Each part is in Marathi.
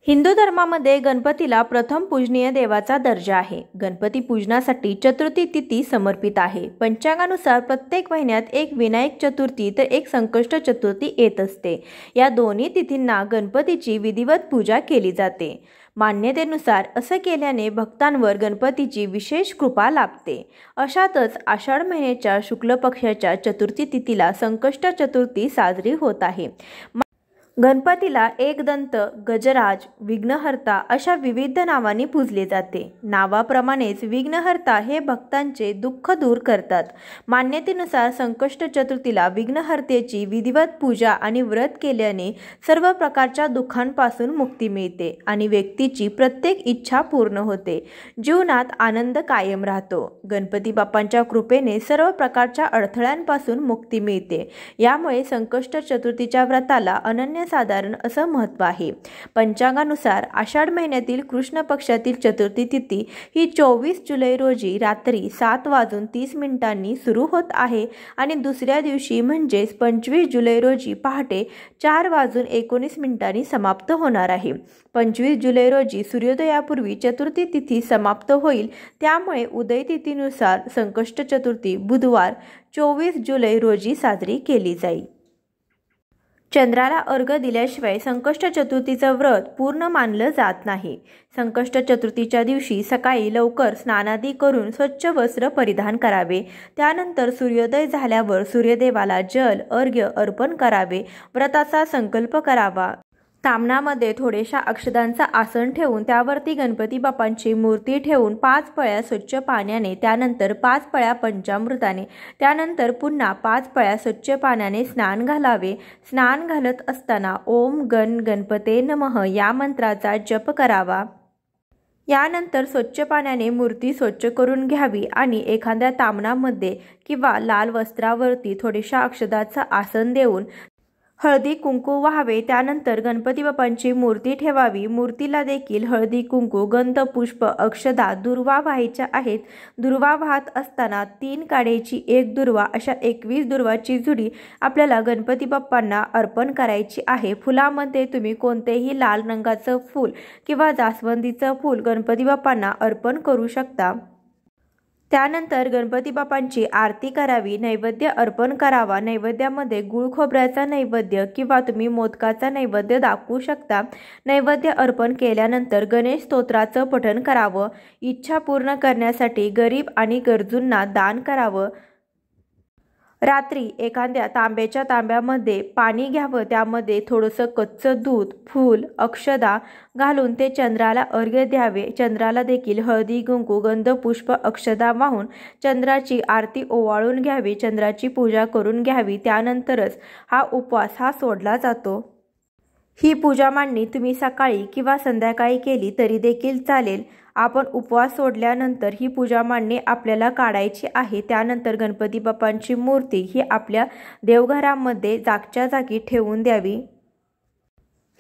हिंदू धर्मामध्ये गणपतीला प्रथम पूजनीय देवाचा दर्जा आहे। गणपती पूजनासाठी चतुर्थी तिथी समर्पित आहे। पंचांगानुसार प्रत्येक महिन्यात एक विनायक चतुर्थी तर एक संकष्ट चतुर्थी येत असते। या दोन्ही तिथींना गणपतीची विधिवत पूजा केली जाते। मान्यतेनुसार असं केल्याने भक्तांवर गणपतीची विशेष कृपा लाभते। अशातच आषाढ महिन्याच्या शुक्ल पक्षाच्या चतुर्थी तिथीला संकष्ट चतुर्थी साजरी होत आहे। गणपतीला एकदंत, गजराज, विघ्नहर्ता अशा विविध नावांनी पूजले जाते। नावाप्रमाणेच विघ्नहर्ता हे भक्तांचे दुःख दूर करतात। मान्यतेनुसार संकष्ट चतुर्थीला विघ्नहर्तेची विधिवत पूजा आणि व्रत केल्याने सर्व प्रकारच्या दुःखांपासून मुक्ती मिळते आणि व्यक्तीची प्रत्येक इच्छा पूर्ण होते। जीवनात आनंद कायम राहतो। गणपती बाप्पांच्या कृपेने सर्व प्रकारच्या अडथळ्यांपासून मुक्ती मिळते। यामुळे संकष्ट चतुर्थीच्या व्रताला अनन्य साधारण असं महत्त्व आहे। पंचांगानुसार आषाढ महिन्यातील कृष्ण पक्षातील चतुर्थी तिथी ही 24 जुलै रोजी रात्री 7:30 सुरू होत आहे आणि दुसऱ्या दिवशी म्हणजेच 25 जुलै रोजी पहाटे 4:19 समाप्त होणार आहे। 25 जुलै रोजी सूर्योदयापूर्वी चतुर्थी तिथी समाप्त होईल। त्यामुळे उदय तिथीनुसार संकष्ट चतुर्थी बुधवार 24 जुलै रोजी साजरी केली जाईल। चंद्राला अर्घ्य दिल्याशिवाय संकष्ट चतुर्थीचं व्रत पूर्ण मानलं जात नाही। संकष्ट चतुर्थीच्या दिवशी सकाळी लवकर स्नानादी करून स्वच्छ वस्त्र परिधान करावे। त्यानंतर सूर्योदय झाल्यावर सूर्यदेवाला जल अर्घ्य अर्पण करावे। व्रताचा संकल्प करावा। तामणामध्ये थोडेशा अक्षदांचा आसन ठेवून त्यावरती गणपती बाप्पांची मूर्ती ठेवून 5 पळ्या स्वच्छ पाण्याने, त्यानंतर 5 पळ्या पंचामृताने, त्यानंतर पुन्हा 5 पळ्या स्वच्छ पाण्याने स्नान घालावे। स्नान घालत असताना ओम गण गणपते नमः या मंत्राचा जप करावा। यानंतर स्वच्छ पाण्याने मूर्ती स्वच्छ करून घ्यावी आणि एखाद्या तामणामध्ये किंवा लाल वस्त्रावरती थोडेशा अक्षदाचं आसन देऊन हळदी कुंकू वाहावे। त्यानंतर गणपती बाप्पांची मूर्ती ठेवावी। मूर्तीला देखील हळदी कुंकू, गंध, पुष्प, अक्षदा, दुर्वा व्हायच्या आहेत। दुर्वा वाहत असताना 3 काड्याची 1 दुर्वा अशा 21 दुर्वाची जुडी आपल्याला गणपती बाप्पांना अर्पण करायची आहे। फुलामध्ये तुम्ही कोणतेही लाल रंगाचं फूल किंवा जास्वंदीचं फूल गणपती बाप्पांना अर्पण करू शकता। त्यानंतर गणपती बाप्पांची आरती करावी, नैवेद्य अर्पण करावा। नैवेद्यामध्ये गुळ खोबऱ्याचा नैवेद्य किंवा तुम्ही मोदकाचा नैवेद्य दाखवू शकता। नैवेद्य अर्पण केल्यानंतर गणेश स्तोत्राचं पठण करावं। इच्छा पूर्ण करण्यासाठी गरीब आणि गरजूंना दान करावं। रात्री एखाद्या तांब्याच्या तांब्यामध्ये पाणी घ्यावं। त्यामध्ये थोडंसं कच्चं दूध, फूल, अक्षदा घालून ते चंद्राला अर्घ्य द्यावे। चंद्राला देखील हळदी कुंकू, गंध, पुष्प, अक्षदा वाहून चंद्राची आरती ओवाळून घ्यावी। चंद्राची पूजा करून घ्यावी। त्यानंतरच हा उपवास सोडला जातो। ही पूजा मांडणी तुम्ही सकाळी किंवा संध्याकाळी केली तरी देखील चालेल। आपण उपवास सोडल्यानंतर ही पूजा मांडणी आपल्याला काढायची आहे। त्यानंतर गणपती बाप्पांची मूर्ती ही आपल्या देवघरामध्ये जागच्या जागी ठेवून द्यावी।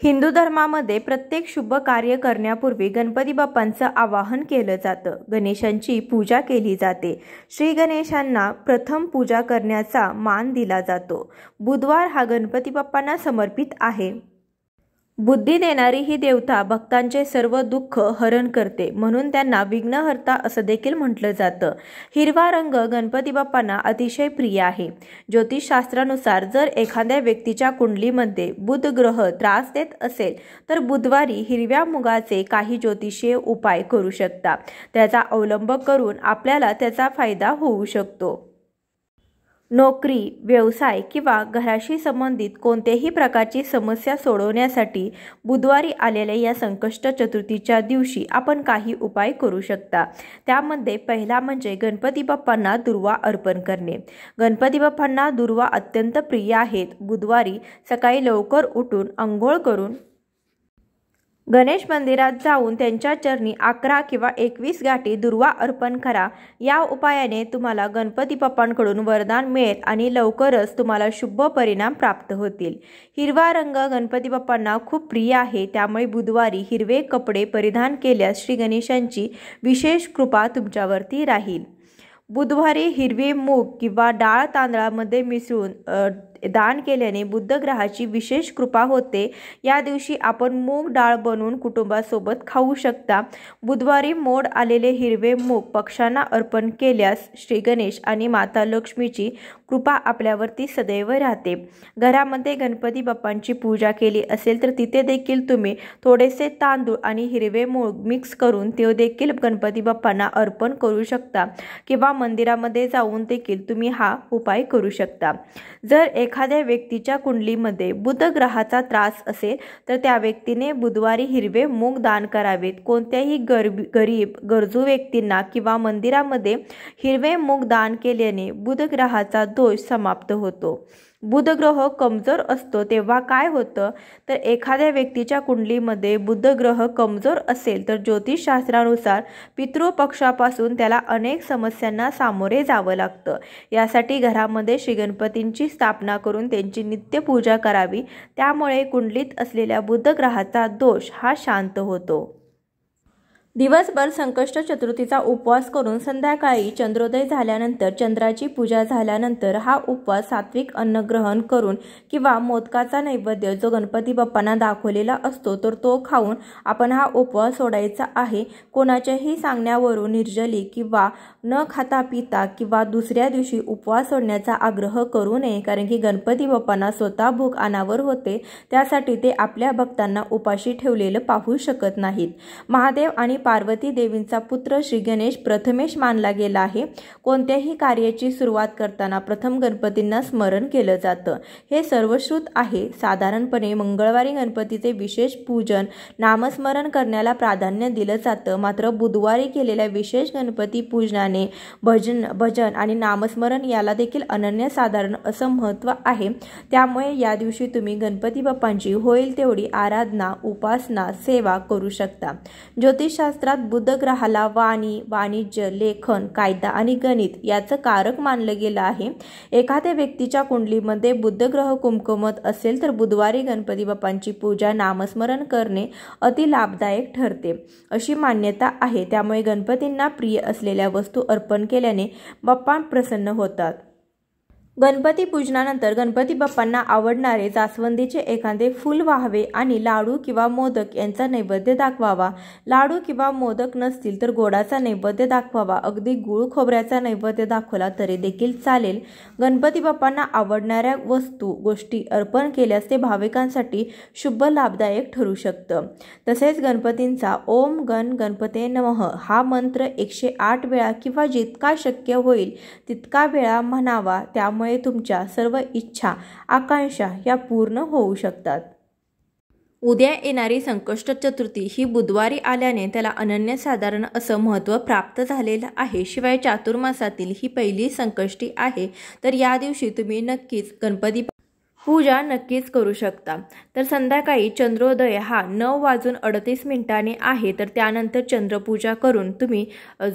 हिंदू धर्मामध्ये प्रत्येक शुभ कार्य करण्यापूर्वी गणपती बाप्पांचं आवाहन केलं जातं। गणेशांची पूजा केली जाते। श्री गणेशांना प्रथम पूजा करण्याचा मान दिला जातो। बुधवार हा गणपती बाप्पांना समर्पित आहे। बुद्धी देणारी ही देवता भक्तांचे सर्व दुःख हरण करते, म्हणून त्यांना विघ्नहर्ता असं देखील म्हटलं जातं। हिरवा रंग गणपती बाप्पांना अतिशय प्रिय आहे। ज्योतिषशास्त्रानुसार जर एखाद्या व्यक्तीच्या कुंडलीमध्ये बुध ग्रह त्रास देत असेल तर बुधवारी हिरव्या मुगाचे काही ज्योतिषीय उपाय करू शकता। त्याचा अवलंब करून आपल्याला त्याचा फायदा होऊ शकतो। नोकरी, व्यवसाय किंवा घराशी संबंधित कोणत्याही प्रकारची समस्या सोडवण्यासाठी बुधवारी आलेल्या या संकष्ट चतुर्थीच्या दिवशी आपण काही उपाय करू शकता। त्यामध्ये पहिला म्हणजे गणपती बाप्पांना दुर्वा अर्पण करणे। गणपती बाप्पांना दुर्वा अत्यंत प्रिय आहेत। बुधवारी सकाळी लवकर उठून अंघोळ करून गणेश मंदिरात जाऊन त्यांच्या चरणी 11 किंवा 21 गाठी दुर्वा अर्पण करा। या उपायाने तुम्हाला गणपती बाप्पांकडून वरदान मिळेल आणि लवकरच तुम्हाला शुभ परिणाम प्राप्त होतील। हिरवा रंग गणपती बाप्पांना खूप प्रिय आहे। त्यामुळे बुधवारी हिरवे कपडे परिधान केल्यास श्री गणेशांची विशेष कृपा तुमच्यावरती राहील। बुधवारी हिरवे मूग किंवा डाळ तांदळामध्ये मिसळून दान केल्याने बुध ग्रहाची विशेष कृपा होते। या दिवशी आपण मूग डाळ बनवून कुटुंबासोबत खाऊ शकता। बुधवारी मोड आलेले हिरवे मूग पक्ष्यांना अर्पण केल्यास श्री गणेश आणि माता लक्ष्मीची कृपा आपल्यावरती सदैव राहते। घरामध्ये गणपती बाप्पांची पूजा केली असेल तर तिथे देखील तुम्ही थोडेसे तांदूळ आणि हिरवे मूग मिक्स करून ते देखील गणपती बाप्पांना अर्पण करू शकता किंवा मंदिरामध्ये जाऊन देखील तुम्ही हा उपाय करू शकता। जर एखाद्या व्यक्तीच्या कुंडलीमध्ये बुध ग्रहाचा त्रास असेल तर त्या व्यक्तीने बुधवारी हिरवे मूग दान करावेत। कोणत्याही गरीब गरजू व्यक्तींना किंवा मंदिरामध्ये हिरवे मूग दान केल्याने बुध ग्रहाचा दोष समाप्त होतो। बुध ग्रह कमजोर असतो तेव्हा काय होतं तर एखाद्या व्यक्तीच्या कुंडलीमध्ये बुध ग्रह कमजोर असेल तर ज्योतिषशास्त्रानुसार पितृपक्षापासून त्याला अनेक समस्यांना सामोरे जावं लागतं। यासाठी घरामध्ये श्री गणपतींची स्थापना करून त्यांची नित्य पूजा करावी, त्यामुळे कुंडलीत असलेल्या बुध ग्रहाचा दोष हा शांत होतो। दिवसभर संकष्ट चतुर्थीचा उपवास करून संध्याकाळी चंद्रोदय झाल्यानंतर चंद्राची पूजा झाल्यानंतर हा उपवास सात्विक अन्न ग्रहण करून किंवा मोदकाचा नैवेद्य जो गणपती बाप्पांना दाखवलेला असतो तर तो खाऊन आपण हा उपवास सोडायचा आहे। कोणाच्याही सांगण्यावरून निर्जली किंवा न खाता पिता किंवा दुसऱ्या दिवशी उपवास सोडण्याचा आग्रह करू नये, कारण की गणपती बाप्पांना स्वतः भूक अनावर होते, त्यासाठी ते आपल्या भक्तांना उपाशी ठेवलेलं पाहू शकत नाहीत। महादेव आणि पार्वती देवींचा पुत्र श्री गणेश प्रथमेश मानला गेला आहे। कोणत्याही कार्याची सुरुवात करताना प्रथम गणपतींना स्मरण केलं जातं, हे सर्वश्रुत आहे। साधारणपणे मंगळवारी गणपतीचे विशेष पूजन नामस्मरण करण्याला प्राधान्य दिलं जातं, मात्र बुधवारी केलेल्या विशेष गणपती पूजनाने भजन आणि नामस्मरण याला देखील अनन्यसाधारण असं महत्त्व आहे। त्यामुळे या दिवशी तुम्ही गणपती बाप्पांची होईल तेवढी आराधना, उपासना, सेवा करू शकता। ज्योतिषशास्त्रात बुध ग्रहाला वाणी, वाणिज्य, लेखन, कायदा आणि गणित याचं कारक मानलं गेलं आहे। एखाद्या व्यक्तीच्या कुंडलीमध्ये बुध ग्रह कुमकुमत असेल तर बुधवारी गणपती बाप्पांची पूजा, नामस्मरण करणे अति लाभदायक ठरते अशी मान्यता आहे। त्यामुळे गणपतींना प्रिय असलेल्या वस्तू अर्पण केल्याने बाप्पा प्रसन्न होतात। गणपती पूजनानंतर गणपती बाप्पांना आवडणारे जास्वंदीचे एखादे फूल वाहावे आणि लाडू किंवा मोदक यांचा नैवेद्य दाखवावा। लाडू किंवा मोदक नसतील तर गोडाचा नैवेद्य दाखवावा। अगदी गुळ खोबऱ्याचा नैवेद्य दाखवला तरी देखील चालेल। गणपती बाप्पांना आवडणाऱ्या गोष्टी अर्पण केल्यास ते भाविकांसाठी शुभ लाभदायक ठरू शकतं। तसेच गणपतींचा ओम गण गणपते नमः हा मंत्र 108 वेळा किंवा जितका शक्य होईल तितका वेळा म्हणावा, त्यामुळे तुमच्या सर्व इच्छा, आकांक्षा या पूर्ण होऊ शकतात। उद्या येणारी संकष्ट चतुर्थी ही बुधवारी आल्याने त्याला अनन्यसाधारण असं महत्त्व प्राप्त झालेलं आहे। शिवाय चातुर्मासातील ही पहिली संकष्टी आहे, तर या दिवशी तुम्ही नक्कीच गणपती पूजा नक्कीच करू शकता। तर संध्याकाळी चंद्रोदय हा 9:38 आहे, तर त्यानंतर चंद्रपूजा करून तुम्ही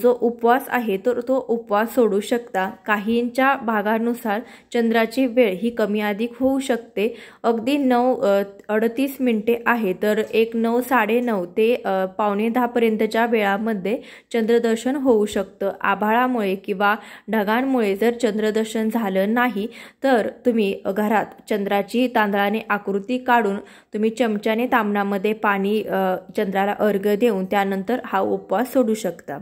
जो उपवास आहे तर तो उपवास सोडू शकता। काहींच्या भागानुसार चंद्राची वेळ ही कमी अधिक होऊ शकते। अगदी 9:38 आहे, तर 9, 9:30 ते 9:45 पर्यंतच्या वेळामध्ये चंद्रदर्शन होऊ शकतं। आभाळामुळे किंवा ढगांमुळे जर चंद्रदर्शन झालं नाही तर तुम्ही घरात चंद्राची तांदळाने आकृती काढून तुम्ही चमच्याने तांबणामध्ये पाणी चंद्राला अर्घ्य देऊन त्यानंतर हा उपवास सोडू शकता।